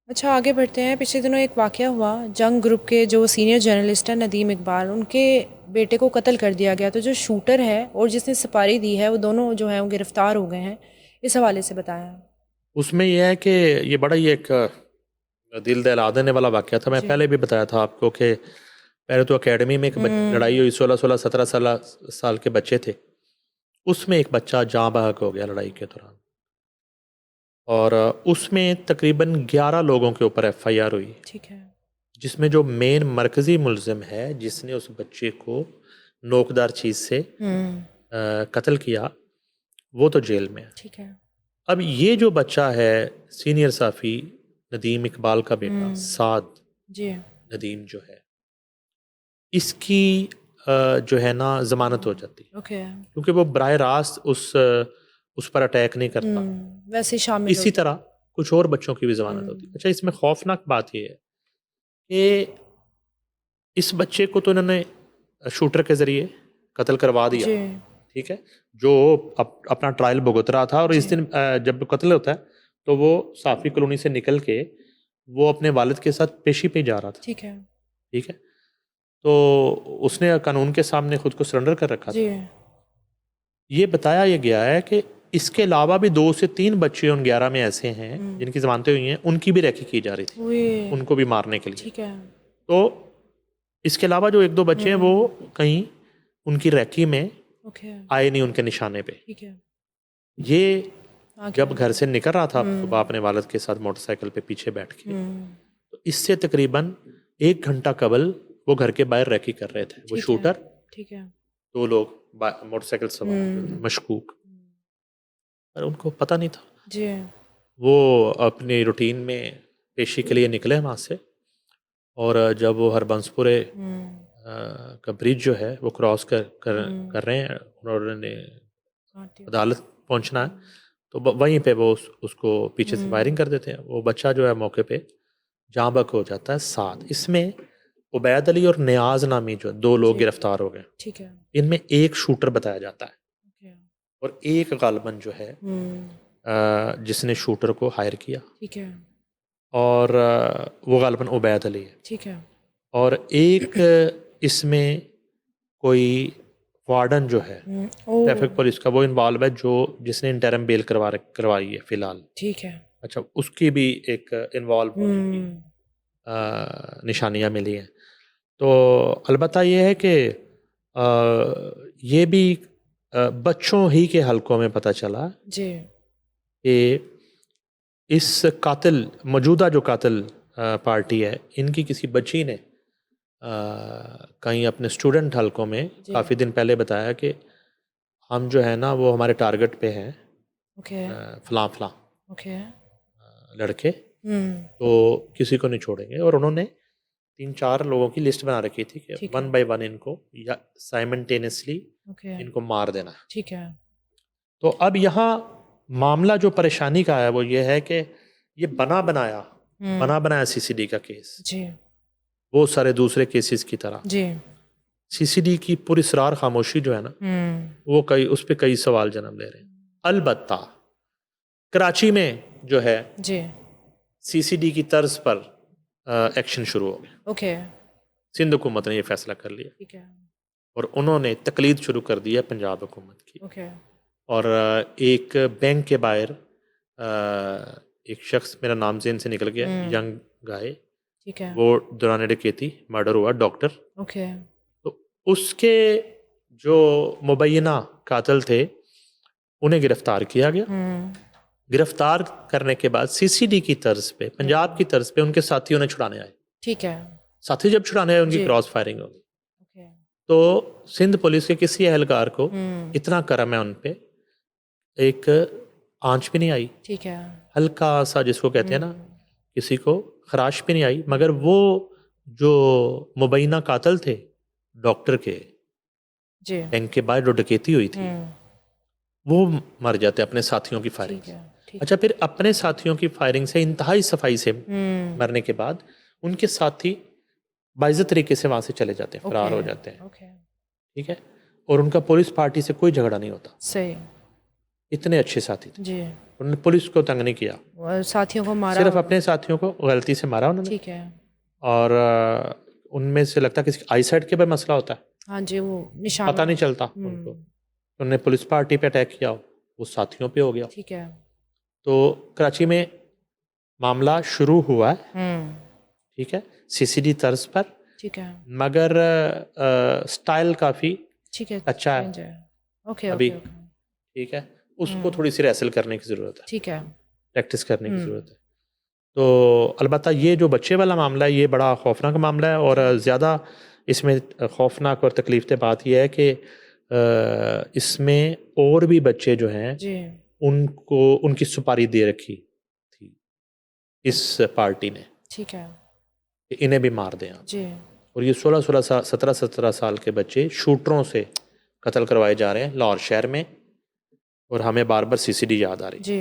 अच्छा, आगे बढ़ते हैं। पिछले दिनों एक वाक़या हुआ, जंग ग्रुप के जो सीनियर जर्नलिस्ट हैं नदीम इकबाल, उनके बेटे को कत्ल कर दिया गया। तो जो शूटर है और जिसने सुपारी दी है, वो दोनों जो हैं वो गिरफ्तार हो गए हैं। इस हवाले से बताया। उसमें यह है कि ये बड़ा ही एक दिल दहला देने वाला वाक़या था। मैं जी। पहले भी बताया था आपको कि पहले तो एकेडमी में एक लड़ाई हुई, 16-16, 17 साल के बच्चे थे। उसमें एक बच्चा जाँ बहक हो गया लड़ाई के दौरान, और उसमें तकरीबन 11 लोगों के ऊपर FIR हुई, ठीक है। जिसमें जो मेन मरकज़ी मुलज़िम है जिसने उस बच्चे को नोकदार चीज़ से कत्ल किया, वो तो जेल में है। ठीक है। अब ये जो बच्चा है, सीनियर साफ़ी नदीम इकबाल का बेटा साद जी। नदीम जो है, इसकी जो है ना ज़मानत हो जाती है, ओके। क्योंकि वो बराह रास्त उस पर अटैक नहीं करता। वैसे शामिल हो इसी गए। तरह कुछ और बच्चों की भी ज़मानत होती है। अच्छा, इसमें खौफनाक बात ये है कि इस बच्चे को तो इन्होंने शूटर के ज़रिए कत्ल करवा दिया, जी। ठीक है, जो अपना ट्रायल भुगत रहा था। और इस जी। दिन जब कत्ल होता है तो वो साफ़ी कॉलोनी से निकल के वो अपने वालिद के साथ पेशी पे जा रहा था, ठीक है। ठीक है। तो उसने कानून के सामने खुद को सरेंडर कर रखा था। जी। ये बताया ये गया है कि इसके अलावा भी 2 से 3 बच्चे उन 11 में ऐसे हैं जिनकी ज़मानतें हुई हैं, उनकी भी रेकी की जा रही थी, ओए! उनको भी मारने के लिए। ठीक है। तो इसके अलावा जो 1-2 बच्चे हैं वो कहीं उनकी रेकी में ओके। आए नहीं, उनके निशाने पे। ठीक है। ये आगे जब घर बढ़िए। से निकल रहा था सुबह अपने वालिद के साथ मोटरसाइकिल पे पीछे बैठ के, तो इससे तकरीबन 1 घंटा कबल वो घर के बाहर रेकी कर रहे थे। वो ठीक है। शूटर, ठीक है। 2 लोग मोटरसाइकिल सवार जो थे, मशकूक, पर उनको पता नहीं था। जी। वो अपनी रूटीन में पेशी के लिए निकले वहाँ से, और जब वो हरबंसपुरे का ब्रिज जो है वो क्रॉस कर रहे हैं और उन्होंने आती हूँ। अदालत पहुँचना है, तो वहीं पे वो उसको पीछे से फायरिंग कर देते हैं। वो बच्चा जो है मौके पे जाँ बहक हो जाता है। साथ इसमें उबैद अली और नियाज नामी जो 2 लोग जी। गिरफ्तार हो गए। ठीक है। इनमें एक शूटर बताया जाता है ओके। और एक गालिबन जो है जिसने शूटर को हायर किया, ठीक है। और वो गालिबन उबैद अली है। ठीक है। और एक इसमें कोई वार्डन जो है ओह! ट्रैफिक पुलिस का, वो इन्वॉल्व है, जो जिसने इंटरम बेल करवाई है फ़िलहाल। ठीक है। अच्छा, उसकी भी एक इन्वॉल्व होने की हुँ। निशानियाँ मिली हैं। तो अलबत्ता ये है कि ये भी बच्चों ही के हलकों में पता चला जी। कि इस कातिल, मौजूदा जो कातिल पार्टी है, इनकी किसी बच्ची ने कहीं अपने स्टूडेंट हलकों में जी। काफ़ी दिन पहले बताया कि हम जो है ना वो हमारे टारगेट पे हैं, ओके। फलां फलां ओके। लड़के, हुँ। तो किसी को नहीं छोड़ेंगे। और उन्होंने 3-4 लोगों की लिस्ट बना रखी थी कि ठीक है। 1 बाय 1 इनको या साइमल्टेनियसली ओके। इनको मार देना है। ठीक है। तो अब यहाँ मामला जो परेशानी का है वो ये है कि ये बना बनाया CCD का केस, जी। वो सारे दूसरे केसेस की तरह जी। CCD की पुरस्रार खामोशी जो है ना, वो उस पे कई सवाल जन्म ले रहे हैं। अलबत्ता कराची में जो है जी। CCD की तर्ज पर एक्शन शुरू हो गया। ओके। सिंध हुकूमत ने ये फैसला कर लिया ठीक है। और उन्होंने तकलीद शुरू कर दी है पंजाब हुकूमत की। ओके। और एक बैंक के बाहर एक शख्स, मेरा नाम जेन से निकल गया, यंग गाय, ठीक है। वो दौरान डकैती मर्डर हुआ, डॉक्टर। ओके। तो उसके जो मुबैना कातिल थे उन्हें गिरफ्तार किया गया। गिरफ्तार करने के बाद CCD की तर्ज पे, पंजाब की तर्ज पे उनके साथियों ने छुड़ाने आए। ठीक है। साथी जब छुड़ाने आए उनकी जी। क्रॉस फायरिंग हो गई। ओके। तो सिंध पुलिस के किसी एहलकार को इतना करम है उन पे, एक आंच भी नहीं आई, ठीक है। हल्का सा जिसको कहते हैं ना, किसी को खराश भी नहीं आई। मगर वो जो मुबैना कातिल थे डॉक्टर के, जी। बैंक के बाहर जो डकैती हुई थी, वो मर जाते अपने साथियों की फायरिंग ठीक से। है। ठीक। अच्छा, फिर अपने साथियों की फायरिंग से इंतहाई सफाई से मरने के बाद उनके साथी बाइज्जत तरीके से वहाँ से चले जाते हैं, फरार ओके। हो जाते हैं, ओके। ठीक है। और उनका पुलिस पार्टी से कोई झगड़ा नहीं होता, सही। इतने अच्छे साथी थे। जी। उन्होंने पुलिस को तंग नहीं किया, और साथियों को मारा सिर्फ अपने साथियों को गलती से मारा उन्होंने। ठीक है। और उनमें से लगता है किसी आई साइड के भी मसला होता है, हाँ जी, वो निशान पता नहीं चलता उनको। उन्होंने पुलिस पार्टी पे अटैक किया, वो साथियों पे हो गया। ठीक है। तो कराची में मामला शुरू हुआ है, ठीक है, सीसीडी तर्ज पर, ठीक है। मगर स्टाइल काफ़ी ठीक है, अच्छा है change ओके अभी, ओके ओके। ठीक है। उसको थोड़ी सी रेसल करने की ज़रूरत है, ठीक है। प्रैक्टिस करने की ज़रूरत है। तो अलबत्ता ये जो बच्चे वाला मामला है ये बड़ा खौफनाक मामला है, और ज़्यादा इसमें खौफनाक और तकलीफ दह बात यह है कि इसमें और भी बच्चे जो हैं जी उनको उनकी सुपारी दे रखी थी इस पार्टी ने ठीक है। कि इन्हें भी मार दें आप। जी और ये 16-16 साल 17-17 साल के बच्चे शूटरों से कत्ल करवाए जा रहे हैं लाहौर शहर में, और हमें बार बार सीसीडी याद आ रही है। जी